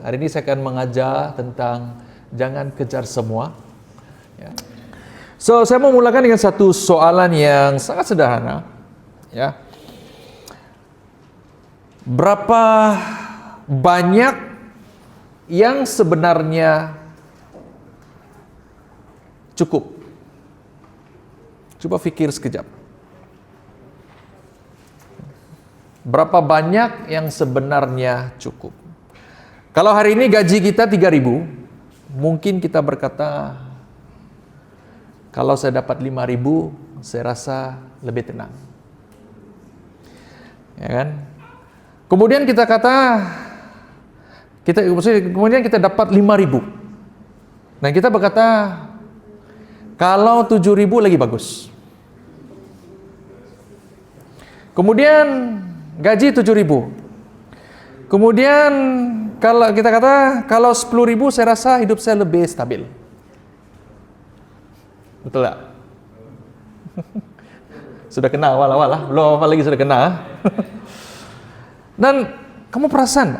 Hari ini saya akan mengajar tentang jangan kejar semua. Ya. So, saya mau mulakan dengan satu soalan yang sangat sederhana. Ya. Berapa banyak yang sebenarnya cukup? Coba pikir sekejap. Berapa banyak yang sebenarnya cukup? Kalau hari ini gaji kita 3.000, mungkin kita berkata, kalau saya dapat 5.000, saya rasa lebih tenang. Ya kan? Kemudian kita kata, kemudian kita dapat 5.000. Nah, kita berkata, kalau 7.000 lagi bagus. Kemudian gaji 7.000. Kemudian kalau kita kata kalau 10.000 saya rasa hidup saya lebih stabil. Betul tak? Sudah kena awal-awal lah, belum apa lagi sudah kena. Dan kamu perasan,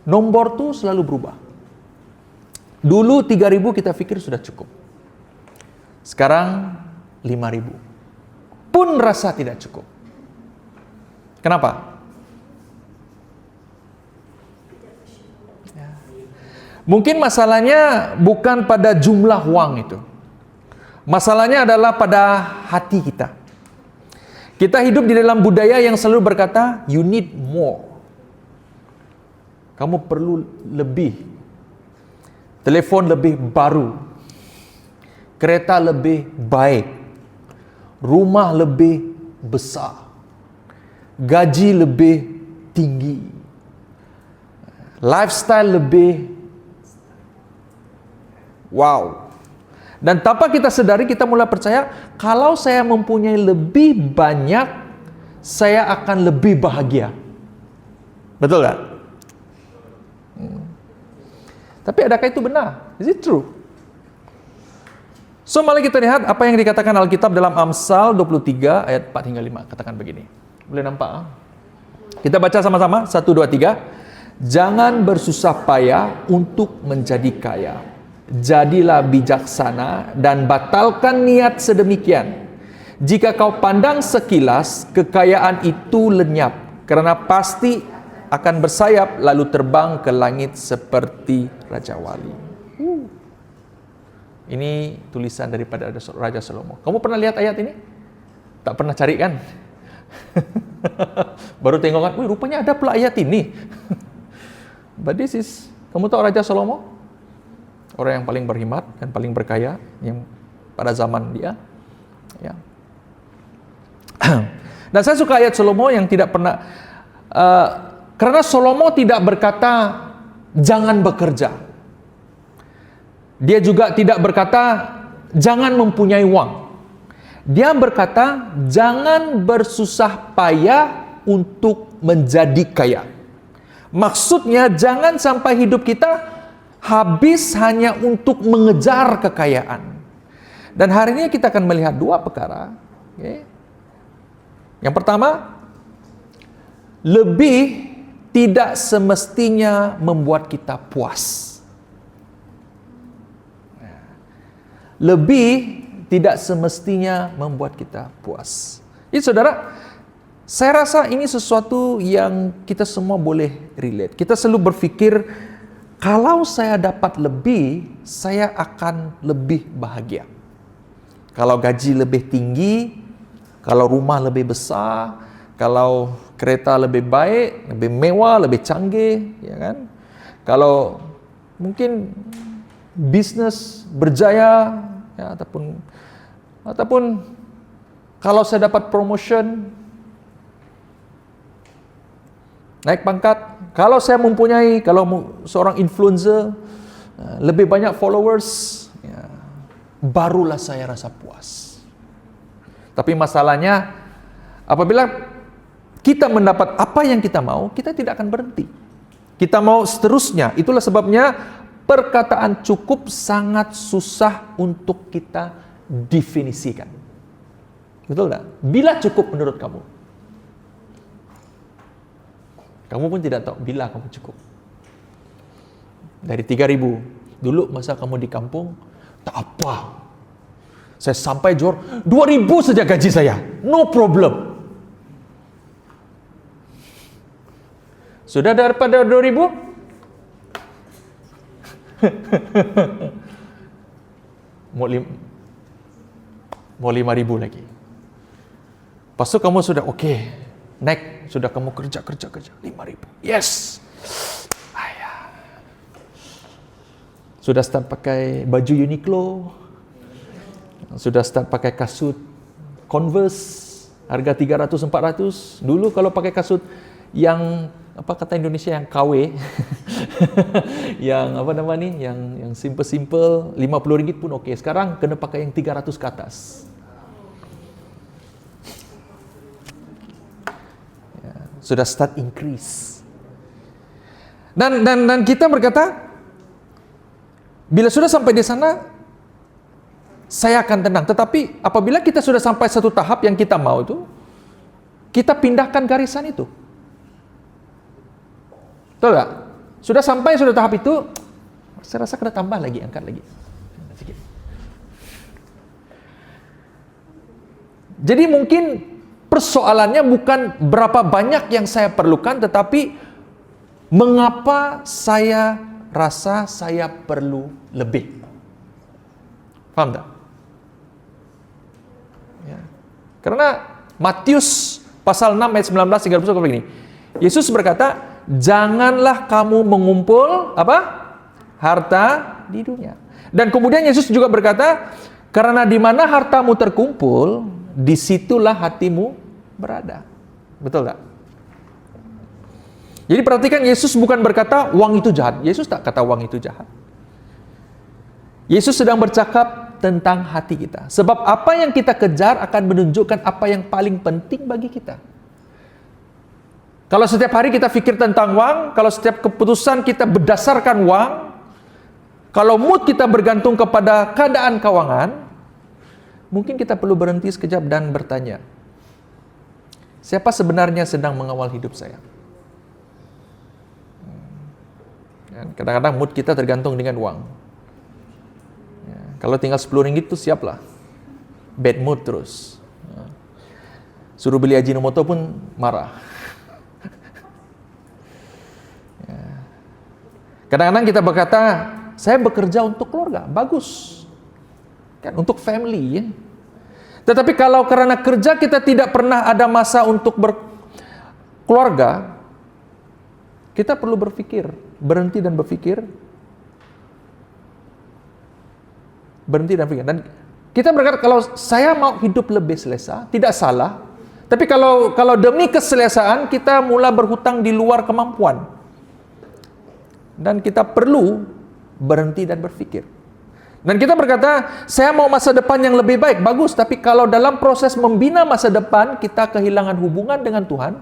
nomor tuh selalu berubah. Dulu 3.000 kita pikir sudah cukup. Sekarang 5.000 pun rasa tidak cukup. Kenapa? Ya. Mungkin masalahnya bukan pada jumlah uang itu. Masalahnya adalah pada hati kita. Kita hidup di dalam budaya yang selalu berkata, you need more. Kamu perlu lebih. Telepon lebih baru. Kereta lebih baik. Rumah lebih besar. Gaji lebih tinggi, lifestyle lebih wow. Dan tanpa kita sadari, kita mulai percaya kalau saya mempunyai lebih banyak, saya akan lebih bahagia. Betul tak? Tapi adakah itu benar? Is it true? So, mari kita lihat apa yang dikatakan Alkitab dalam Amsal 23 ayat 4 hingga 5. Katakan begini. Boleh nampak? Kita baca sama-sama. 1, 2, 3. Jangan bersusah payah untuk menjadi kaya. Jadilah bijaksana dan batalkan niat sedemikian. Jika kau pandang sekilas, kekayaan itu lenyap, karena pasti akan bersayap lalu terbang ke langit seperti Raja Wali. Ini tulisan daripada Raja Salomo. Kamu pernah lihat ayat ini? Tak pernah cari kan? Baru tengok kan, wih rupanya ada pula ayat ini. But this is, kamu tahu Raja Salomo? Orang yang paling berhemat dan paling berkaya yang pada zaman dia. Ya. Dan saya suka ayat Salomo yang tidak pernah, karena Salomo tidak berkata jangan bekerja. Dia juga tidak berkata jangan mempunyai uang. Dia berkata, jangan bersusah payah untuk menjadi kaya. Maksudnya, jangan sampai hidup kita habis hanya untuk mengejar kekayaan. Dan hari ini kita akan melihat dua perkara. Okay. Yang pertama, lebih tidak semestinya membuat kita puas. Lebih tidak semestinya membuat kita puas. Jadi saudara, saya rasa ini sesuatu yang kita semua boleh relate. Kita selalu berpikir, kalau saya dapat lebih, saya akan lebih bahagia. Kalau gaji lebih tinggi, kalau rumah lebih besar, kalau kereta lebih baik, lebih mewah, lebih canggih, ya kan? Kalau mungkin bisnis berjaya, ya, ataupun kalau saya dapat promotion, naik pangkat, kalau saya mempunyai, kalau seorang influencer, lebih banyak followers, ya, barulah saya rasa puas. Tapi masalahnya, apabila kita mendapat apa yang kita mau, kita tidak akan berhenti. Kita mau seterusnya. Itulah sebabnya perkataan cukup sangat susah untuk kita definisikan. Betul tak? Bila cukup menurut kamu? Kamu pun tidak tahu bila kamu cukup. Dari 3.000. Dulu masa kamu di kampung, tak apa. Saya sampai Johor, 2.000 saja gaji saya. No problem. Sudah daripada 2.000? Mau 5.000 lagi. Pas itu kamu sudah oke, naik, sudah kamu kerja 5.000. Yes. Ayah. Sudah start pakai baju Uniqlo. Sudah start pakai kasut Converse harga 300-400. Dulu kalau pakai kasut yang apa kata Indonesia yang KW yang apa nama nih yang simple-simple RM50 pun oke. Sekarang kena pakai yang 300 ke atas. Ya, sudah start increase. Dan kita berkata, bila sudah sampai di sana saya akan tenang. Tetapi apabila kita sudah sampai satu tahap yang kita mau itu, kita pindahkan garisan itu. Betul tak? Sudah sampai tahap itu, saya rasa kena tambah lagi, angkat lagi. Sedikit. Jadi mungkin persoalannya bukan berapa banyak yang saya perlukan, tetapi mengapa saya rasa saya perlu lebih. Faham tak? Ya. Karena Matius pasal 6 ayat 19 30 seperti ini. Yesus berkata, janganlah kamu mengumpul harta di dunia. Dan kemudian Yesus juga berkata, karena di mana hartamu terkumpul, disitulah hatimu berada. Betul tak? Jadi perhatikan, Yesus bukan berkata uang itu jahat. Yesus tak kata uang itu jahat. Yesus sedang bercakap tentang hati kita. Sebab apa yang kita kejar akan menunjukkan apa yang paling penting bagi kita. Kalau setiap hari kita pikir tentang uang, kalau setiap keputusan kita berdasarkan uang, kalau mood kita bergantung kepada keadaan keuangan, mungkin kita perlu berhenti sekejap dan bertanya, siapa sebenarnya sedang mengawal hidup saya? Kadang-kadang mood kita tergantung dengan uang. Ya, kalau tinggal RM10 itu siaplah. Bad mood terus. Suruh beli Ajinomoto pun marah. Ya. Kadang-kadang kita berkata, saya bekerja untuk keluarga, bagus. Kan untuk family ya. Tetapi kalau karena kerja kita tidak pernah ada masa untuk berkeluarga, kita perlu berpikir, berhenti dan berpikir. Berhenti dan berpikir. Dan kita berkata, kalau saya mau hidup lebih selesa, tidak salah. Tapi kalau demi keselesaan, kita mulai berhutang di luar kemampuan. Dan kita perlu berhenti dan berpikir. Dan kita berkata, saya mau masa depan yang lebih baik, bagus. Tapi kalau dalam proses membina masa depan, kita kehilangan hubungan dengan Tuhan,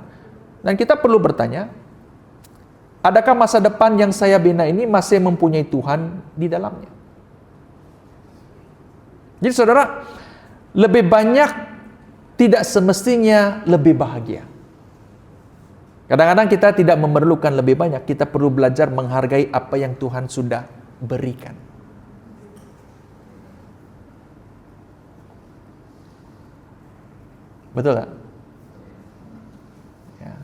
dan kita perlu bertanya, adakah masa depan yang saya bina ini masih mempunyai Tuhan di dalamnya? Jadi saudara, lebih banyak tidak semestinya lebih bahagia. Kadang-kadang kita tidak memerlukan lebih banyak, kita perlu belajar menghargai apa yang Tuhan sudah berikan. Betul tak? Ya.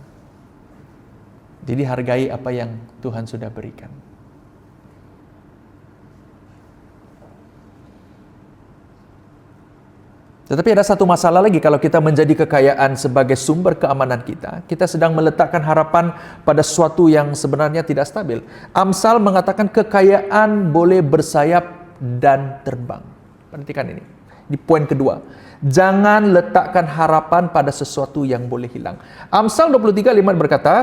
Jadi hargai apa yang Tuhan sudah berikan. Tetapi ada satu masalah lagi, kalau kita menjadi kekayaan sebagai sumber keamanan kita sedang meletakkan harapan pada sesuatu yang sebenarnya tidak stabil. Amsal mengatakan kekayaan boleh bersayap dan terbang. Perhatikan ini. Di poin kedua. Jangan letakkan harapan pada sesuatu yang boleh hilang. Amsal 23:5 berkata,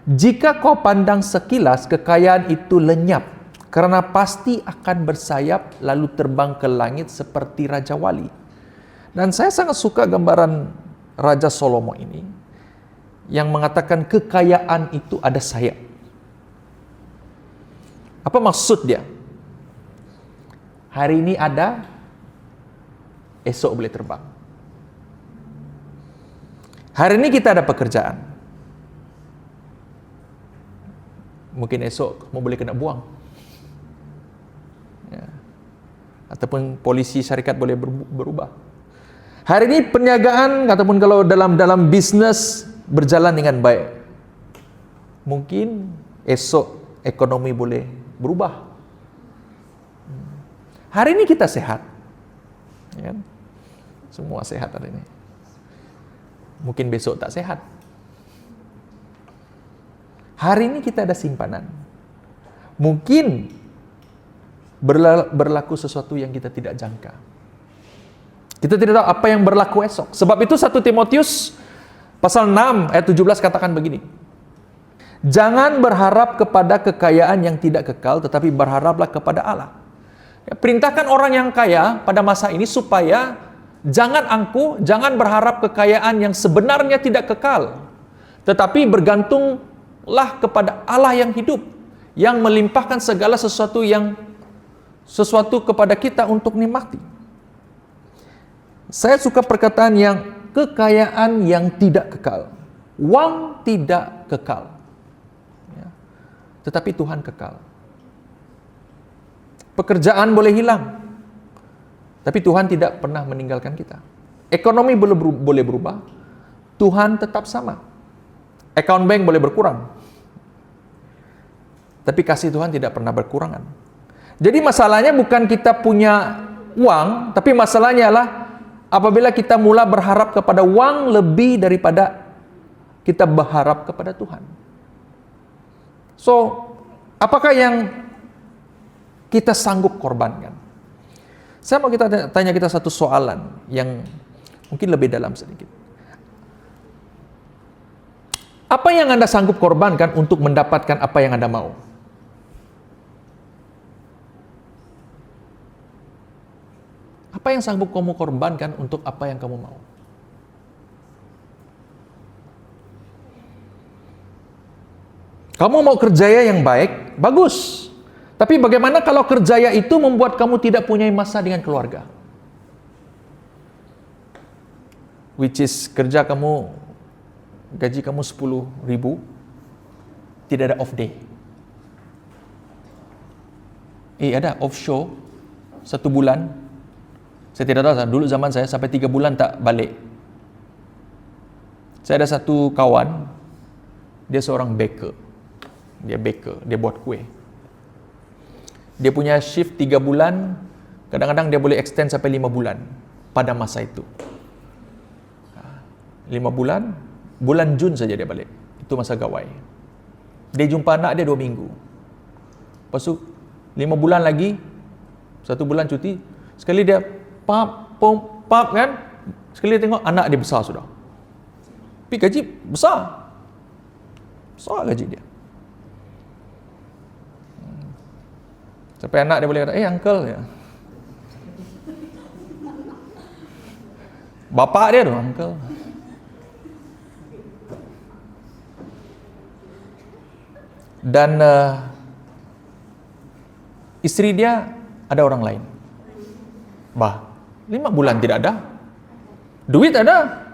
jika kau pandang sekilas, kekayaan itu lenyap, karena pasti akan bersayap lalu terbang ke langit seperti Raja Wali. Dan saya sangat suka gambaran Raja Salomo ini, yang mengatakan kekayaan itu ada sayap. Apa maksud dia? Hari ini ada, esok boleh terbang. Hari ini kita ada pekerjaan, mungkin esok mau boleh kena buang. ataupun polisi syarikat boleh berubah. Hari ini perniagaan ataupun kalau dalam bisnes berjalan dengan baik. Mungkin esok ekonomi boleh berubah. Hari ini kita sehat. Ya kan? Semua sehat hari ini. Mungkin besok tak sehat. Hari ini kita ada simpanan. Mungkin berlaku sesuatu yang kita tidak jangka. Kita tidak tahu apa yang berlaku esok. Sebab itu 1 Timotius pasal 6 ayat 17 katakan begini. Jangan berharap kepada kekayaan yang tidak kekal, tetapi berharaplah kepada Allah. Ya, perintahkan orang yang kaya pada masa ini supaya jangan angkuh, jangan berharap kekayaan yang sebenarnya tidak kekal, tetapi bergantunglah kepada Allah yang hidup, yang melimpahkan segala sesuatu kepada kita untuk nikmati. Saya suka perkataan yang kekayaan yang tidak kekal. Wang tidak kekal. Ya. Tetapi Tuhan kekal. Pekerjaan boleh hilang. Tapi Tuhan tidak pernah meninggalkan kita. Ekonomi boleh berubah. Tuhan tetap sama. Account bank boleh berkurang. Tapi kasih Tuhan tidak pernah berkurangan. Jadi masalahnya bukan kita punya uang, tapi masalahnya adalah apabila kita mula berharap kepada uang lebih daripada kita berharap kepada Tuhan. So, apakah yang kita sanggup korbankan? Saya mau tanya kita satu soalan yang mungkin lebih dalam sedikit. Apa yang Anda sanggup korbankan untuk mendapatkan apa yang Anda mau? Apa yang sanggup kamu korbankan untuk apa yang kamu mau? Kamu mau kerjaya yang baik, bagus. Tapi bagaimana kalau kerjaya itu membuat kamu tidak punya masa dengan keluarga? Which is kerja kamu, gaji kamu 10.000, tidak ada off day. Ada offshore 1 bulan. Saya tidak tahu, dulu zaman saya sampai 3 bulan tak balik. Saya ada satu kawan, dia seorang baker. Dia buat kue. Dia punya shift 3 bulan, kadang-kadang dia boleh extend sampai 5 bulan pada masa itu. 5 bulan, bulan Jun saja dia balik. Itu masa gawai. Dia jumpa anak dia 2 minggu. Lepas tu 5 bulan lagi, 1 bulan cuti, sekali dia pap kan, sekali dia tengok anak dia besar sudah. Tapi gaji besar gaji dia. Sampai anak dia boleh kata, uncle ya. Bapak dia tu uncle. Dan isteri dia ada orang lain. 5 bulan tidak ada. Duit ada.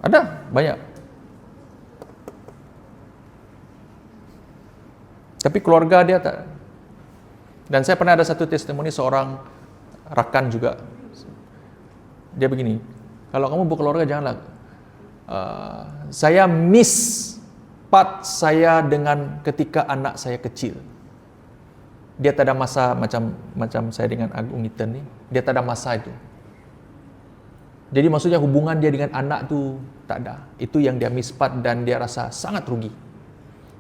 Ada, banyak. Tapi keluarga dia tak. Dan saya pernah ada satu testimoni seorang rakan juga. Dia begini, kalau kamu berkeluarga janganlah. Saya miss part saya dengan ketika anak saya kecil. Dia tak ada masa macam saya dengan Agung Iten ni. Dia tak ada masa itu. Jadi maksudnya hubungan dia dengan anak tu tak ada. Itu yang dia miss part dan dia rasa sangat rugi.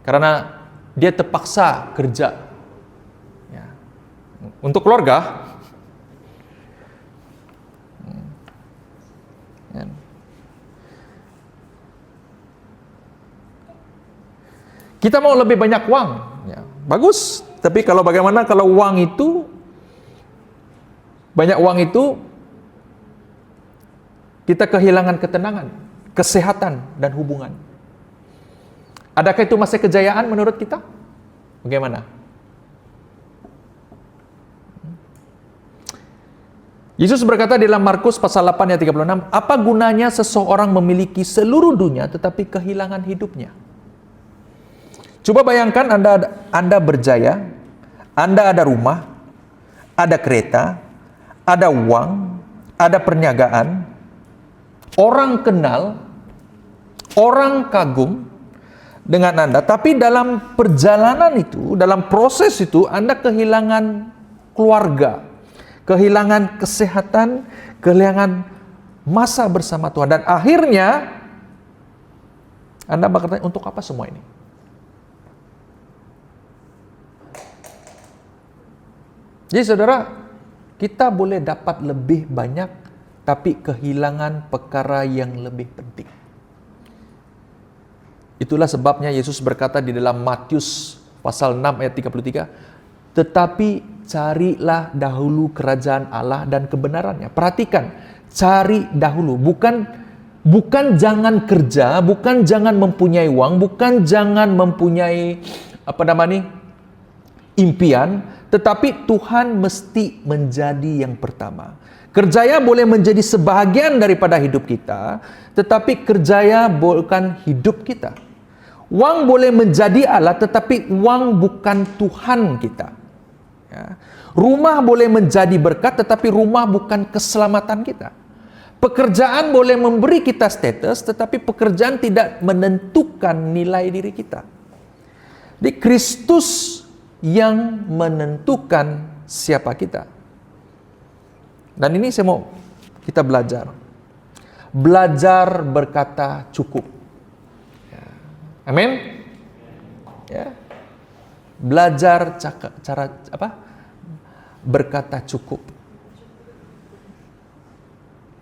Karena dia terpaksa kerja. Ya. Untuk keluarga. Ya. Kita mau lebih banyak uang. Ya. Bagus. Tapi bagaimana kalau uang itu, banyak uang itu, kita kehilangan ketenangan, kesehatan, dan hubungan. Adakah itu masih kejayaan menurut kita? Bagaimana? Yesus berkata di dalam Markus pasal 8 ayat 36, apa gunanya seseorang memiliki seluruh dunia tetapi kehilangan hidupnya? Coba bayangkan Anda berjaya, Anda ada rumah, ada kereta, ada uang, ada perniagaan, orang kenal, orang kagum dengan Anda. Tapi dalam perjalanan itu, dalam proses itu, Anda kehilangan keluarga, kehilangan kesehatan, kehilangan masa bersama Tuhan. Dan akhirnya Anda bertanya, untuk apa semua ini? Jadi saudara, kita boleh dapat lebih banyak, tapi kehilangan perkara yang lebih penting. Itulah sebabnya Yesus berkata di dalam Matius pasal 6 ayat 33, tetapi carilah dahulu kerajaan Allah dan kebenarannya. Perhatikan, cari dahulu, bukan jangan kerja, bukan jangan mempunyai uang, bukan jangan mempunyai impian, tetapi Tuhan mesti menjadi yang pertama. Kerjaya boleh menjadi sebahagian daripada hidup kita, tetapi kerjaya bukan hidup kita. Uang boleh menjadi Allah, tetapi uang bukan Tuhan kita. Ya. Rumah boleh menjadi berkat, tetapi rumah bukan keselamatan kita. Pekerjaan boleh memberi kita status, tetapi pekerjaan tidak menentukan nilai diri kita. Di Kristus yang menentukan siapa kita. Dan ini saya mau kita belajar. Belajar berkata cukup. Ya. Amin. Ya. Belajar cara berkata cukup.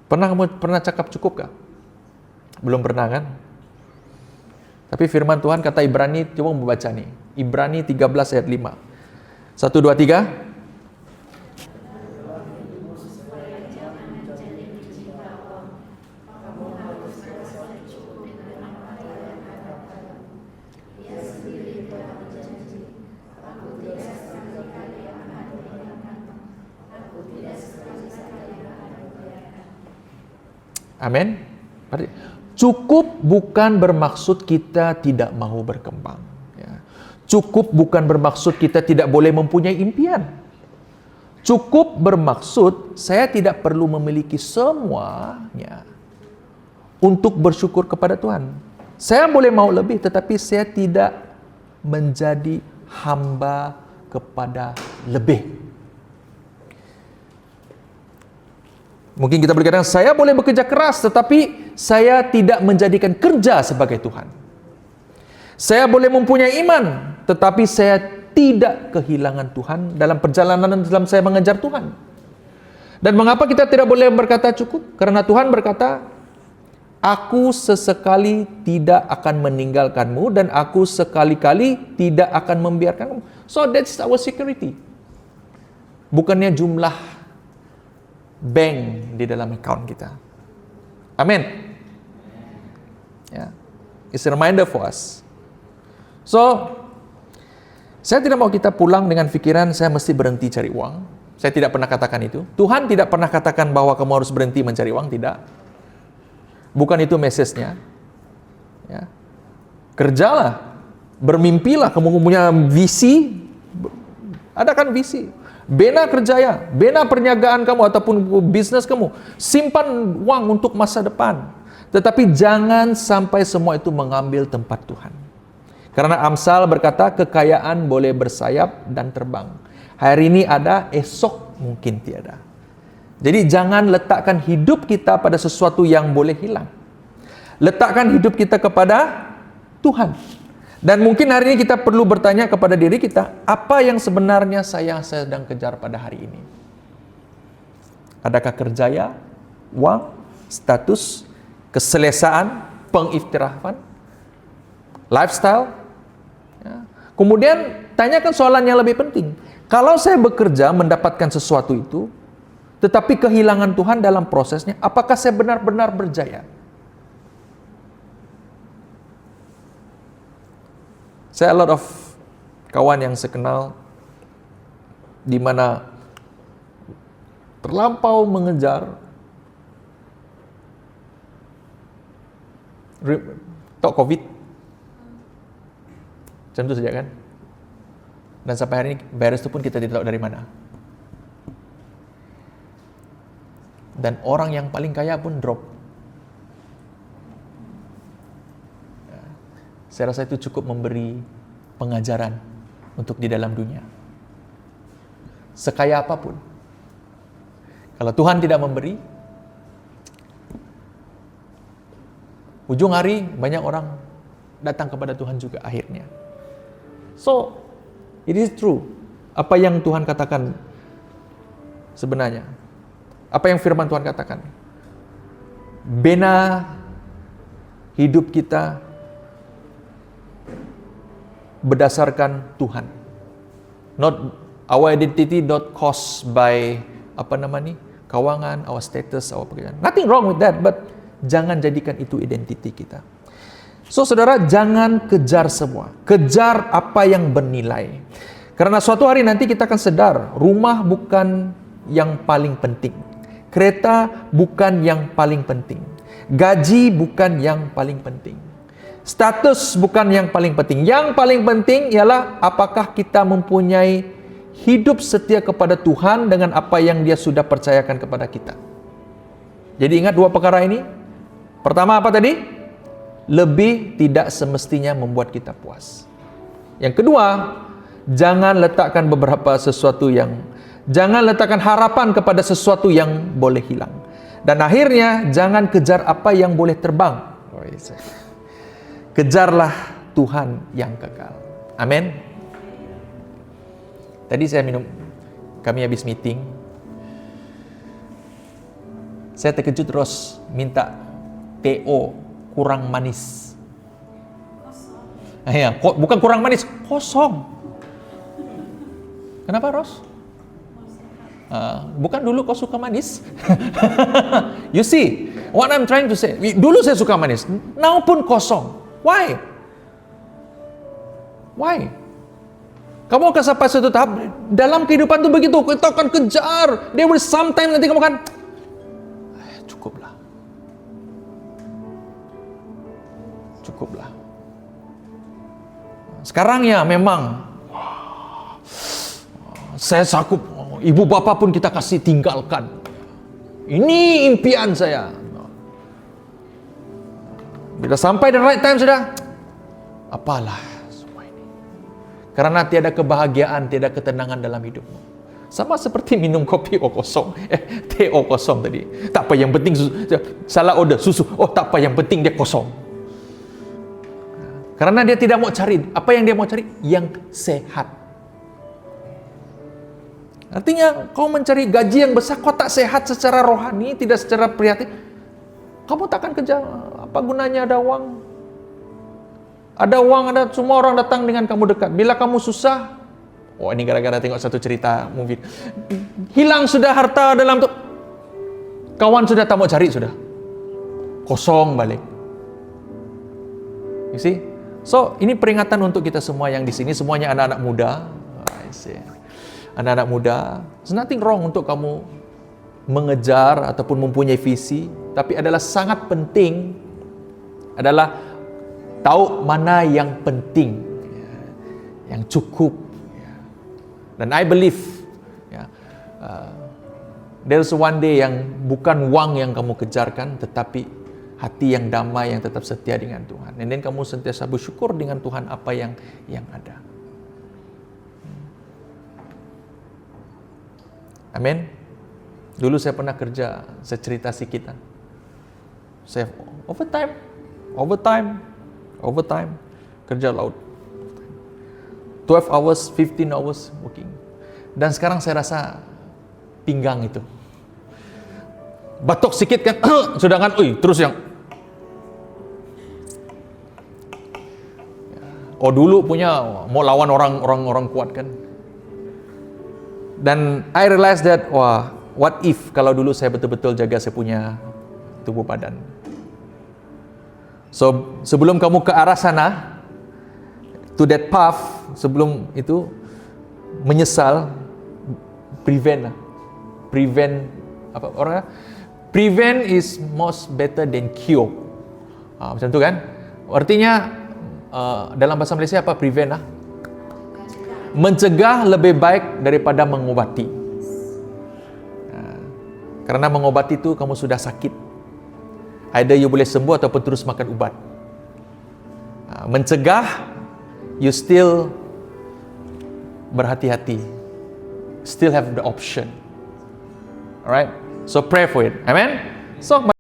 Pernah cakap cukup kah? Belum pernah kan? Tapi firman Tuhan kata Ibrani, coba membaca nih. Ibrani 13 ayat 5. 1, 2, 3. Amin. Cukup bukan bermaksud kita tidak mau berkembang. Ya. Cukup bukan bermaksud kita tidak boleh mempunyai impian. Cukup bermaksud saya tidak perlu memiliki semuanya untuk bersyukur kepada Tuhan. Saya boleh mau lebih, tetapi saya tidak menjadi hamba kepada lebih. Mungkin kita boleh katakan, saya boleh bekerja keras, tetapi saya tidak menjadikan kerja sebagai Tuhan. Saya boleh mempunyai iman, tetapi saya tidak kehilangan Tuhan dalam perjalanan dalam saya mengejar Tuhan. Dan mengapa kita tidak boleh berkata cukup? Karena Tuhan berkata, aku sesekali tidak akan meninggalkanmu, dan aku sekali-kali tidak akan membiarkanmu. So that's our security. Bukannya jumlah bank di dalam account kita. Amin. Ya. It's a reminder for us. So, saya tidak mau kita pulang dengan pikiran saya mesti berhenti cari uang. Saya tidak pernah katakan itu. Tuhan tidak pernah katakan bahwa kamu harus berhenti mencari uang, tidak. Bukan itu message-nya. Ya. Kerjalah, bermimpilah, kamu punya visi, adakan visi. Bina kerjaya, bina perniagaan kamu ataupun bisnis kamu. Simpan uang untuk masa depan. Tetapi jangan sampai semua itu mengambil tempat Tuhan. Karena Amsal berkata, kekayaan boleh bersayap dan terbang. Hari ini ada, esok mungkin tiada. Jadi jangan letakkan hidup kita pada sesuatu yang boleh hilang. Letakkan hidup kita kepada Tuhan. Dan mungkin hari ini kita perlu bertanya kepada diri kita, apa yang sebenarnya saya sedang kejar pada hari ini? Adakah kerjaya, uang, status, keselesaan, pengiktirafan, lifestyle? Ya. Kemudian tanyakan soalan yang lebih penting. Kalau saya bekerja mendapatkan sesuatu itu, tetapi kehilangan Tuhan dalam prosesnya, apakah saya benar-benar berjaya? Saya a lot of kawan yang saya kenal di mana terlampau mengejar COVID. Contoh saja kan. Dan sampai hari ini virus itu pun kita tidak tahu dari mana. Dan orang yang paling kaya pun drop. Saya rasa itu cukup memberi pengajaran untuk di dalam dunia. Sekaya apapun, kalau Tuhan tidak memberi, ujung hari banyak orang datang kepada Tuhan juga akhirnya. So, it is true. Apa yang Tuhan katakan sebenarnya. Apa yang firman Tuhan katakan. Bena hidup kita berdasarkan Tuhan. Not our identity not caused by kawangan, our status, our pekerjaan. Nothing wrong with that, but jangan jadikan itu identiti kita. So saudara, jangan kejar semua. Kejar apa yang bernilai. Karena suatu hari nanti kita akan sadar, rumah bukan yang paling penting. Kereta bukan yang paling penting. Gaji bukan yang paling penting. Status bukan yang paling penting. Yang paling penting ialah apakah kita mempunyai hidup setia kepada Tuhan dengan apa yang Dia sudah percayakan kepada kita. Jadi ingat dua perkara ini. Pertama apa tadi? Lebih tidak semestinya membuat kita puas. Yang kedua, jangan letakkan jangan letakkan harapan kepada sesuatu yang boleh hilang. Dan akhirnya jangan kejar apa yang boleh terbang. Kejarlah Tuhan yang kekal. Amin. Tadi kami habis meeting. Saya terkejut terus minta TO kurang manis. Ya, bukan kurang manis, kosong. Kenapa, Ros? Bukan dulu kau suka manis. You see, what I'm trying to say. Dulu saya suka manis, now pun kosong. Why? Kamu akan sampai satu tahap dalam kehidupan itu begitu. Kita akan kejar. There will sometime nanti kamu akan cukuplah. Sekarang ya memang saya sakit. Ibu bapak pun kita kasih tinggalkan. Ini impian saya. Bila sampai the right time sudah, apalah semua ini. Karena tiada kebahagiaan, tiada ketenangan dalam hidupmu. Sama seperti minum kopi kosong, teh kosong tadi. Tak apa, yang penting susu. Salah order susu. Oh tak apa, yang penting dia kosong. Karena dia tidak mau cari. Apa yang dia mau cari? Yang sehat. Artinya kau mencari gaji yang besar, kau tak sehat secara rohani, tidak secara prihatin. Kamu takkan kejar. Apa gunanya ada uang? Ada uang, ada semua orang datang dengan kamu dekat. Bila kamu susah, ini gara-gara tengok satu cerita movie. Hilang sudah harta dalam tu. Kawan sudah tak mau cari sudah. Kosong balik. You see? So, ini peringatan untuk kita semua yang di sini, semuanya anak-anak muda. Anak-anak muda, there's nothing wrong untuk kamu mengejar ataupun mempunyai visi, tapi adalah sangat penting adalah tahu mana yang penting, yang cukup. Dan I believe there's one day yang bukan uang yang kamu kejarkan, tetapi hati yang damai yang tetap setia dengan Tuhan. Dan kamu sentiasa bersyukur dengan Tuhan apa yang ada. Amin. Dulu saya pernah kerja, saya cerita sedikit. Saya overtime, kerja laut. 12 hours, 15 hours working. Dan sekarang saya rasa pinggang itu. Batuk sedikit kan, sudah kan, terus yang. Dulu punya mau lawan orang kuat kan. Dan I realize that, what if kalau dulu saya betul-betul jaga saya punya tubuh badan. So, sebelum kamu ke arah sana, to that path, sebelum itu, menyesal, prevent. Prevent is most better than cure. Macam tu kan? Artinya, dalam bahasa Malaysia apa prevent lah? Mencegah lebih baik daripada mengobati. Karena mengobati itu kamu sudah sakit. Either you boleh sembuh ataupun terus makan ubat. Mencegah, you still berhati-hati. Still have the option. Alright? So pray for it. Amen? So